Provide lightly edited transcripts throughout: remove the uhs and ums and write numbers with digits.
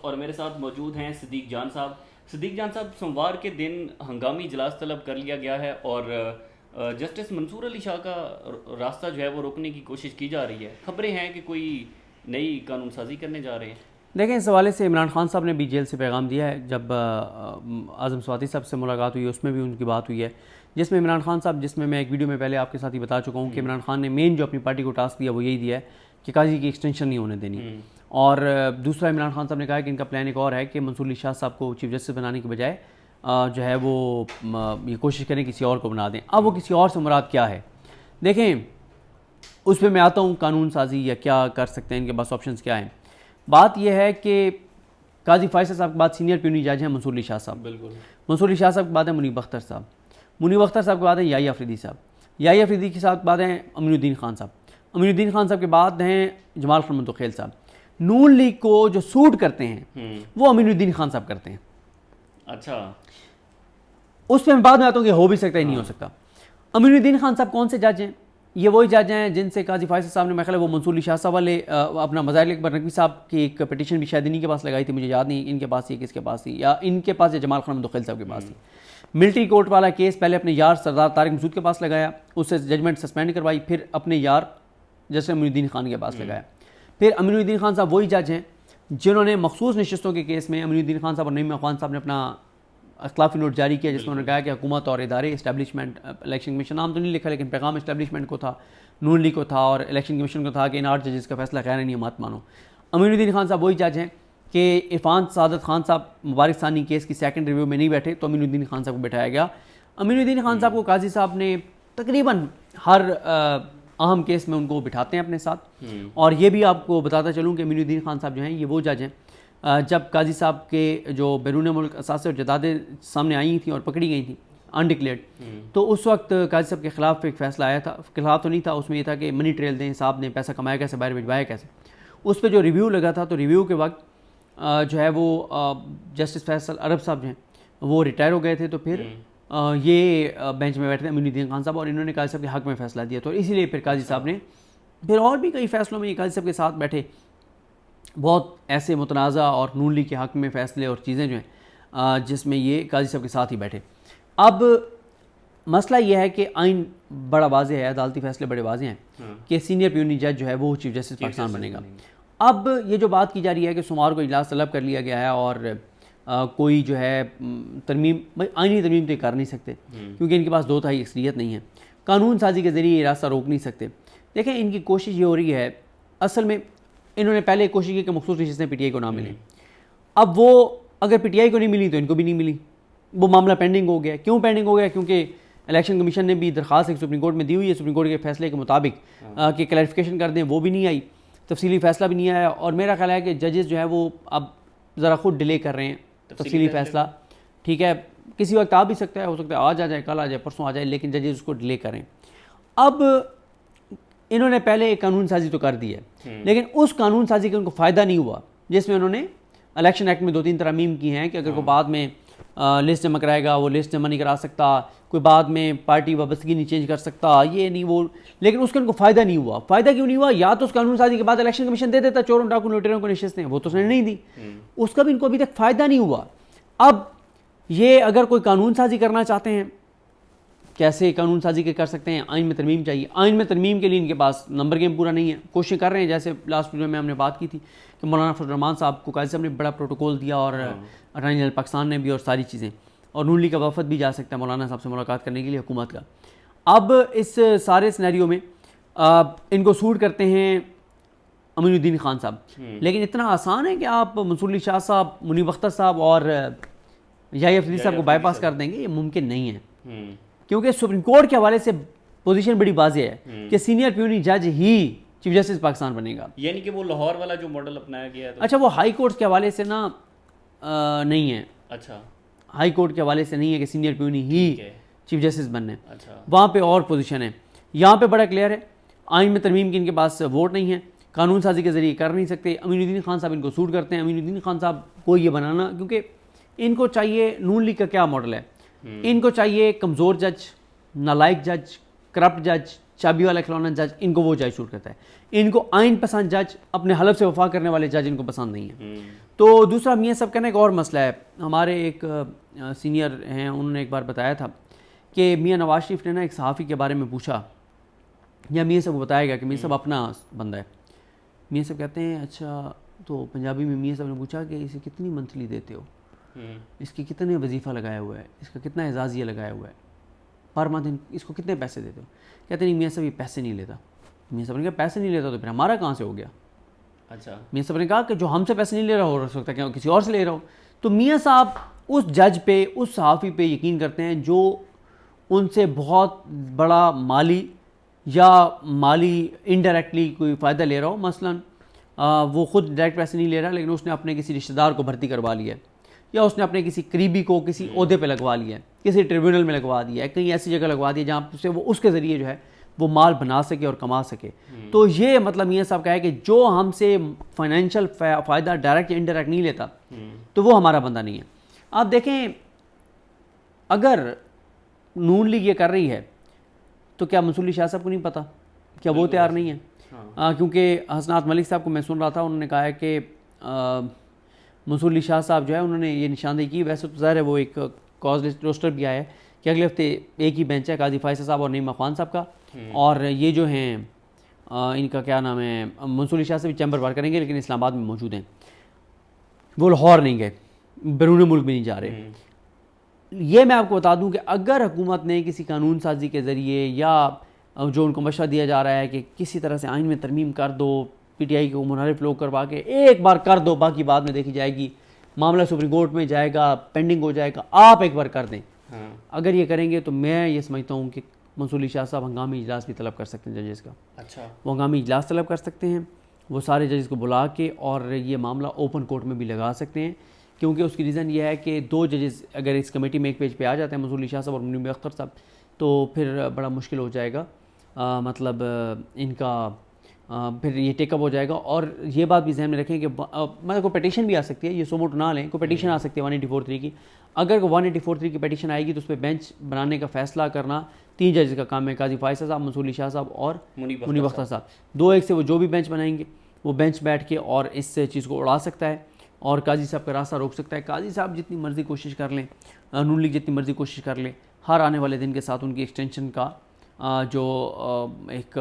और मेरे साथ मौजूद हैं सिद्दीक जान साहब। सिद्दीक जान साहब, सोमवार के दिन हंगामी इजलास तलब कर लिया गया है और जस्टिस मंसूर अली शाह का रास्ता जो है वो रोकने की कोशिश की जा रही है। खबरें हैं कि कोई नई कानून साजी करने जा रहे हैं। देखें, इस हवाले से इमरान खान साहब ने भी जेल से पैगाम दिया है। जब आज़म स्वाति साहब से मुलाकात हुई है उसमें भी उनकी बात हुई है, जिसमें इमरान खान साहब, जिसमें मैं एक वीडियो में पहले आपके साथ ही बता चुका हूँ कि इमरान खान ने मेन जो अपनी पार्टी को टास्क दिया वो यही दिया है कि काजी की एक्सटेंशन नहीं होने देनी। और दूसरा, इमरान खान साहब ने कहा कि इनका प्लान एक और है कि मंसूर अली शाह साहब को चीफ जस्टिस बनाने के बजाय जो है वो ये कोशिश करें किसी और को बना दें। अब वो किसी और से मुराद क्या है, देखें उस पर मैं आता हूँ। कानून साजी या क्या कर सकते हैं, इनके पास ऑप्शंस क्या हैं। बात यह है कि काजी फैसल साहब के बाद सीनियर प्यूनी जज हैं मंसूर अली शाह साहब। बिल्कुल। मंसूर अली शाह साहब के बाद हैं मुनीब अख्तर साहब। मुनीब अख्तर साहब के बाद हैं याही अफरीदी साहब। याही अफरीदी के साथ बाद हैं अमीनुद्दीन खान साहब। अमीनुद्दीन खान साहब के बाद हैं जमाल खान मुंतखिल साहब। नून लीग को जो सूट करते हैं वो अमीनुद्दीन खान साहब करते हैं। अच्छा, उस पर मैं बाद में आता हूँ कि हो भी सकता है, नहीं हो सकता। अमीनुद्दीन खान साहब कौन से जज हैं? ये वही जज हैं जिनसे काजी फैसल साहब ने, मैं ख्याल है वो मंसूर अली शाह साहब वाले अपना मज़ाहिर अकबर नकवी साहब की एक पटिशन भी शायद इन्हीं के पास लगाई थी, मुझे याद नहीं इनके पास थी किसके पास थी, या इनके पास या जमाल खान मुंतखिल साहब के पास थी। मिलिट्री कोर्ट वाला केस पहले अपने यार सरदार तारिक मसूद के पास लगाया, उससे जजमेंट सस्पेंड करवाई, फिर अपने यार जैसे अमीनुद्दीन खान के पास लगाया। फिर अमीनुद्दीन खान साहब वही जज हैं जिन्होंने मखसूस नशस्तों के केस में अमीनुद्दीन खान साहब और नईम अख़वान साहब ने अपना अखलाफी नोट जारी किया, जिसमें उन्होंने कहा कि हुकूमत और इदारे, इस्टेब्लिशमेंट, इलेक्शन कमीशन नाम तो नहीं लिखा लेकिन पैगाम इस्टेब्लिशमेंट को था, नून लीग को था और इलेक्शन कमीशन को था कि इन 8 जजेस का फैसला खैर नहीं मत मानो। अमीनुद्दीन खान साहब वही जज हैं कि इरफान सादत खान साहब मुबारक सानी केस की सेकंड रिव्यू में नहीं बैठे तो अमीनुद्दीन खान साहब को बैठाया गया। अमीनुद्दीन खान साहब को काजी साहब ने तकरीबन हर अहम केस में उनको बिठाते हैं अपने साथ। और ये भी आपको बताता चलूँ कि अमीनुद्दीन खान साहब जो हैं ये वो जज हैं जब काजी साहब के जो बैरून मुल्क असासे और जदादें सामने आई थी और पकड़ी गई थी अनडिक्लेयर्ड, तो उस वक्त काजी साहब के ख़िलाफ़ एक फ़ैसला आया था। खिलाफ तो नहीं था, उसमें यह था कि मनी ट्रेल दें, साहब ने पैसा कमाया कैसे, बाहर भिजवाया कैसे। उस पर जो रिव्यू लगा था, तो रिव्यू के वक्त जो है वो जस्टिस फैसल अरब साहब जो हैं वो रिटायर हो गए थे, तो फिर ये बेंच में बैठे थे अमीनुद्दीन खान साहब और इन्होंने काजी साहब के हक़ में फ़ैसला दिया। तो इसीलिए फिर काजी साहब ने फिर और भी कई फ़ैसलों में काजी साहब के साथ बैठे, बहुत ऐसे मुतनाज़ा और नून लीग के हक़ में फ़ैसले और चीज़ें जो हैं जिसमें ये काजी साहब के साथ ही बैठे। अब मसला यह है कि आइन बड़ा वाज़ेह है, अदालती फ़ैसले बड़े वाज़ेह हैं कि सीनियर प्यूनी जज जो है वो चीफ जस्टिस पाकिस्तान बनेगा। अब ये जो बात की जा रही है कि सोमवार को इजलास तलब कर लिया गया है और कोई जो है तरमीम, आइनी तरमीम तो कर नहीं सकते क्योंकि इनके पास 2/3 अक्सरियत नहीं है, कानून साजी के ज़रिए ये रास्ता रोक नहीं सकते। देखें, इनकी कोशिश ये हो रही है, असल में इन्होंने पहले कोशिश की कि मखसूस नशिस्तें पीटीआई को ना मिलें। अब वो अगर पीटीआई को नहीं मिली तो इनको भी नहीं मिली, वो मामला पेंडिंग हो गया। क्यों पेंडिंग हो गया? क्योंकि इलेक्शन कमीशन ने भी दरख्वास्त एक सुप्रीम कोर्ट में दी हुई है, सुप्रीम कोर्ट के फैसले के मुताबिक कि क्लैरिफिकेशन कर दें, वो भी नहीं आई, तफसीली फ़ैसला भी नहीं आया। और मेरा ख्याल है कि जजेस जो है वो अब ज़रा खुद डिले कर रहे हैं तफसीली फ़ैसला। ठीक है, किसी वक्त आ भी सकता है, हो सकता है आज आ जाए, कल आ जाए, परसों आ जाए, लेकिन जजेस उसको डिले करें। अब इन्होंने पहले एक कानून साजी तो कर दी है, लेकिन उस कानून साजी का उनको फ़ायदा नहीं हुआ जिसमें उन्होंने इलेक्शन एक्ट में 2-3 तरमीम की हैं कि अगर कोई बाद में लिस्ट जमा कराएगा वो लिस्ट जमा नहीं करा सकता, कोई बाद में पार्टी वाबस्तगी नहीं चेंज कर सकता, ये नहीं वो, लेकिन उसका उनको फ़ायदा नहीं हुआ। फ़ायदा क्यों नहीं हुआ? या तो उस कानून साजी के बाद इलेक्शन कमीशन दे देता चोरों डाकू लुटेरों को नशिस्तें, वो तो उसने नहीं दी, उसका भी इनको अभी तक फ़ायदा नहीं हुआ। अब ये अगर कोई कानून साजी करना चाहते हैं, कैसे कानून साजी के कर सकते हैं? आइन में तरमीम चाहिए। आइन में तरमीम के लिए इनके पास नंबर गेम पूरा नहीं है, कोशिश कर रहे हैं। जैसे लास्ट वीडियो में हमने बात की थी कि मौलाना फजल रहमान साहब को काजी साहब ने बड़ा प्रोटोकॉल दिया और अटॉर्नी जनरल पाकिस्तान ने भी, और सारी चीज़ें, और नून लीग का वफद भी जा सकता है मौलाना साहब से मुलाकात करने के लिए हुकूमत का। अब इस सारे सिनेरियो में इनको सूट करते हैं अमीनुद्दीन खान साहब, लेकिन इतना आसान है कि आप मंसूर अली शाह साहब, मुनीब अख्तर साहब और याही अफरीदी साहब को बाईपास कर देंगे? ये मुमकिन नहीं है, क्योंकि सुप्रीम कोर्ट के हवाले से पोजीशन बड़ी वाज़ेह है कि सीनियर प्यूनी जज ही चीफ जस्टिस पाकिस्तान बनेगा। यानी कि वो लाहौर वाला जो मॉडल अपनाया गया है तो... अच्छा, वो हाई कोर्ट के हवाले से ना नहीं है। अच्छा, हाई कोर्ट के हवाले से नहीं है कि सीनियर प्यूनी ही चीफ जस्टिस बनने। अच्छा, वहाँ पे और पोजीशन है। यहाँ पे बड़ा क्लियर है, आइन में तरमीम की इनके पास वोट नहीं है, कानून साजी के ज़रिए कर नहीं सकते। अमीनुद्दीन खान साहब इनको सूट करते हैं। अमीनुद्दीन खान साहब को ये बनाना, क्योंकि इनको चाहिए, नून लीग का क्या मॉडल है, इनको चाहिए कमज़ोर जज, नालायक जज, करप्ट जज, चाबी वाला खिलौना जज, इनको वो जज सूट करता है। इनको आइन पसंद जज, अपने हलफ से वफा करने वाले जज इनको पसंद नहीं है। तो दूसरा मियाँ साहब का ना एक और मसला है। हमारे एक सीनियर हैं, उन्होंने एक बार बताया था कि मियाँ नवाज शरीफ ने ना एक सहाफ़ी के बारे में पूछा, या मियाँ साहब को बताया गया कि मियाँ साहब अपना बंदा है। मियाँ साहब कहते हैं अच्छा, तो पंजाबी में मियाँ साहब ने पूछा कि इसे कितनी मंथली देते हो, इसकी कितने वजीफ़ा लगाया हुआ है, इसका कितना एजाज़िया लगाया हुआ है, पर मंथ इसको कितने पैसे देते हो। कहते नहीं मियाँ साहब ये पैसे नहीं लेता। मियाँ साहब ने कहा पैसे नहीं लेता तो फिर हमारा कहाँ से हो गया। अच्छा, मियाँ साहब ने कहा कि जो हमसे पैसे नहीं ले रहा हो सकता क्या किसी और से ले रहा हो। तो मियाँ साहब उस जज पे, उस सहाफ़ी पे यकीन करते हैं जो उनसे बहुत बड़ा माली इनडायरेक्टली कोई फ़ायदा ले रहा हो। मसलन वो ख़ुद डायरेक्ट पैसे नहीं ले रहा, लेकिन उसने अपने किसी रिश्तेदार को भर्ती करवा लिया है, या उसने अपने किसी करीबी को किसी ओहदे पे लगवा लिया है, किसी ट्रिब्यूनल में लगवा दिया है, कहीं ऐसी जगह लगवा दिया जहाँ से वो उसके ज़रिए जो है वो माल बना सके और कमा सके। तो ये मतलब मियाँ साहब का है कि जो हमसे फाइनेंशियल फ़ायदा डायरेक्ट या इनडायरेक्ट नहीं लेता तो वो हमारा बंदा नहीं है। आप देखें, अगर नून लीग ये कर रही है तो क्या मंसूर अली शाह साहब को नहीं पता, क्या वो तैयार नहीं है? क्योंकि हसनात मलिक साहब को मैं सुन रहा था, उन्होंने कहा है कि मंसूर अली शाह साहब जो है उन्होंने ये निशानदेही की। वैसे तो ज़ाहिर है वो एक कॉज रोस्टर भी आया है कि अगले हफ्ते एक ही बेंच है काजी फायसा साहब और नईमा खान साहब का, और ये जो हैं इनका क्या नाम है, मंसूर अली शाह से भी चैम्बर बार करेंगे, लेकिन इस्लामाबाद में मौजूद हैं, वो लाहौर नहीं गए, बैरून मुल्क भी नहीं जा रहे। ये मैं आपको बता दूं कि अगर हुकूमत ने किसी कानून साजी के ज़रिए या जो उनको मशवरा दिया जा रहा है कि किसी तरह से आइन में तरमीम कर दो, PTI को मुनारिफ लोग करवा के एक बार कर दो, बाकी बाद में देखी जाएगी, मामला सुप्रीम कोर्ट में जाएगा, पेंडिंग हो जाएगा, आप एक बार कर दें। अगर ये करेंगे तो मैं ये समझता हूँ कि मंसूर अली शाह साहब हंगामी इजलास भी तलब कर सकते हैं जजेस का। अच्छा, वो हंगामी इजलास तलब कर सकते हैं, वो सारे जजेस को बुला के, और ये मामला ओपन कोर्ट में भी लगा सकते हैं। क्योंकि उसकी रीज़न ये है कि 2 जजेस अगर इस कमेटी में एक पेज पे आ जाते हैं, मंसूर अली शाह साहब और मुनीब अख्तर साहब, तो फिर बड़ा मुश्किल हो जाएगा। मतलब इनका फिर ये टेकअप हो जाएगा। और ये बात भी ज़हन में रखें कि मतलब कोई पटिशन भी आ सकती है, ये सो मोटो ना लें, कोई पटिशन आ सकती है 184(3) की। अगर 184(3) की पटिशन आएगी तो उस पर बेंच बनाने का फ़ैसला करना 3 जजेस का काम है, काजी फायसा साहब, मंसूर अली शाह साहब और मुनीब अख्तर साहब। 2-1 से वो जो भी बेंच बनाएंगे वो बेंच बैठ के और इस चीज़ को उड़ा सकता है और काजी साहब का रास्ता रोक सकता है। काजी साहब जितनी मर्ज़ी कोशिश कर लें, नून लीग जितनी मर्ज़ी कोशिश कर लें, हर आने वाले दिन के साथ उनकी एक्सटेंशन का जो एक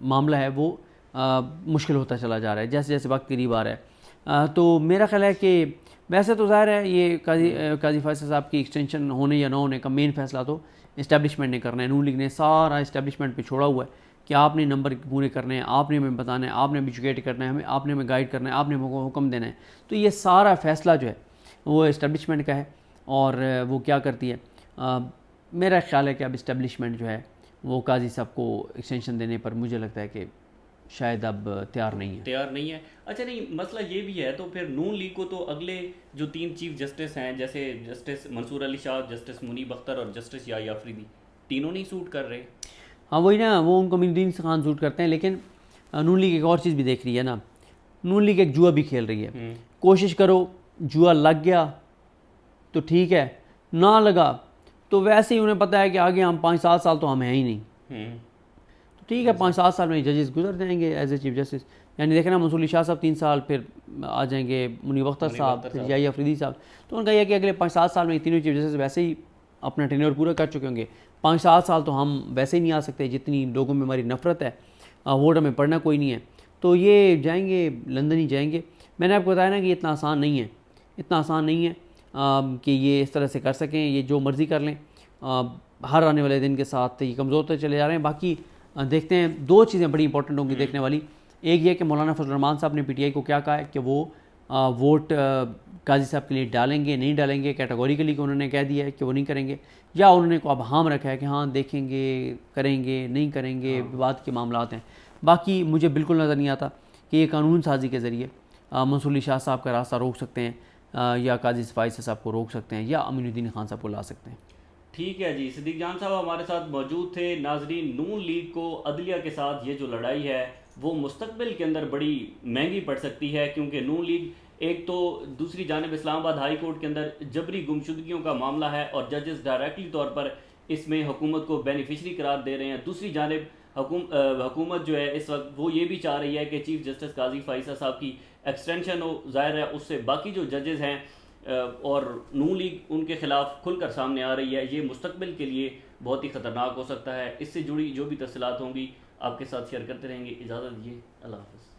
मामला है वो मुश्किल होता चला जा रहा है जैसे जैसे वक्त करीब आ रहा है। तो मेरा ख्याल है कि वैसे तो ज़ाहिर है ये काजी फायसा साहब की एक्सटेंशन होने या ना होने का मेन फ़ैसला तो इस्टेब्लिशमेंट ने करना है। नून लीग ने सारा इस्टेब्लिशमेंट पे छोड़ा हुआ है कि आपने नंबर पूरे करने हैं, आपने हमें बताना है, आपने एजुकेट करना है हमें, आपने हमें गाइड करना है, आपने हमें हुक्म देना है। तो ये सारा फ़ैसला जो है वो इस्टेब्लिशमेंट का है और वो क्या करती है। मेरा ख्याल है कि अब इस्टेब्लिशमेंट जो है वो काजी साहब को एक्सटेंशन देने पर मुझे लगता है कि शायद अब तैयार नहीं है। अच्छा, नहीं, मसला ये भी है तो फिर नून लीग को तो अगले जो 3 चीफ जस्टिस हैं, जैसे जस्टिस मंसूर अली शाह, जस्टिस मुनीब अख्तर और जस्टिस याह्या अफरीदी, तीनों नहीं सूट कर रहे। हाँ वही ना, वो उनको अमीनुद्दीन खान सूट करते हैं, लेकिन नून लीग एक और चीज़ भी देख रही है ना, नून लीग एक जुआ भी खेल रही है। कोशिश करो, जुआ लग गया तो ठीक है, ना लगा तो वैसे ही उन्हें पता है कि आगे हम 5-7 साल तो हम हैं ही नहीं, तो ठीक है 5-7 साल में जजेस गुजर जाएंगे एज ए चीफ जस्टिस। यानी देखना मंसूर अली शाह साहब 3 साल, फिर आ जाएंगे मुनीब अख्तर साहब, फिर याह्या अफरीदी साहब। तो उनका यह कि अगले 5-7 साल में तीनों चीफ जस्टिस वैसे ही अपना टेन्योर पूरा कर चुके होंगे। 5-7 साल तो हम वैसे ही नहीं आ सकते, जितनी लोगों में हमारी नफ़रत है, वोट हमें पढ़ना कोई नहीं है, तो ये जाएंगे लंदन ही जाएंगे। मैंने आपको बताया ना कि इतना आसान नहीं है, इतना आसान नहीं है कि ये इस तरह से कर सकें, ये जो मर्ज़ी कर लें। हर आने वाले दिन के साथ ये कमज़ोर होते चले जा रहे हैं। बाकी देखते हैं, 2 चीज़ें बड़ी इंपॉर्टेंट होंगी देखने वाली। एक ये कि मौलाना फजल रहमान साहब ने PTI को क्या कहा है कि वो वोट काजी साहब के लिए डालेंगे नहीं डालेंगे, कैटेगोरिकली उन्होंने कह दिया है कि वो नहीं करेंगे, या उन्होंने को अब हाम रखा है कि हाँ देखेंगे, करेंगे नहीं करेंगे, विवाद के मामला हैं। बाकी मुझे बिल्कुल नज़र नहीं आता कि ये कानून साजी के ज़रिए मंसूर अली शाह साहब का रास्ता रोक सकते हैं, या काजी फायसा साहब को रोक सकते हैं, या अमीनुद्दीन खान साहब को ला सकते हैं। ठीक है जी, सिद्दीक जान साहब हमारे साथ मौजूद थे। नाजरीन, नून लीग को अदलिया के साथ ये जो लड़ाई है वो मुस्तकबिल के अंदर बड़ी महंगी पड़ सकती है, क्योंकि नून लीग एक तो दूसरी जानिब इस्लामाबाद हाई कोर्ट के अंदर जबरी गुमशुदगियों का मामला है और जजेस डायरेक्टली तौर पर इसमें हुकूमत को बेनिफिशरी करार दे रहे हैं। दूसरी जानिब हुकूमत जो है इस वक्त वो ये भी चाह रही है कि चीफ जस्टिस काजी फायसा साहब की एक्सटेंशन हो, जाहिर है उससे बाकी जो जजेस हैं और नून लीग उनके खिलाफ खुलकर सामने आ रही है, ये मुस्तकबिल के लिए बहुत ही ख़तरनाक हो सकता है। इससे जुड़ी जो भी तफसीलात होंगी आपके साथ शेयर करते रहेंगे। इजाज़त दीजिए, अल्लाह हाफ़िज़।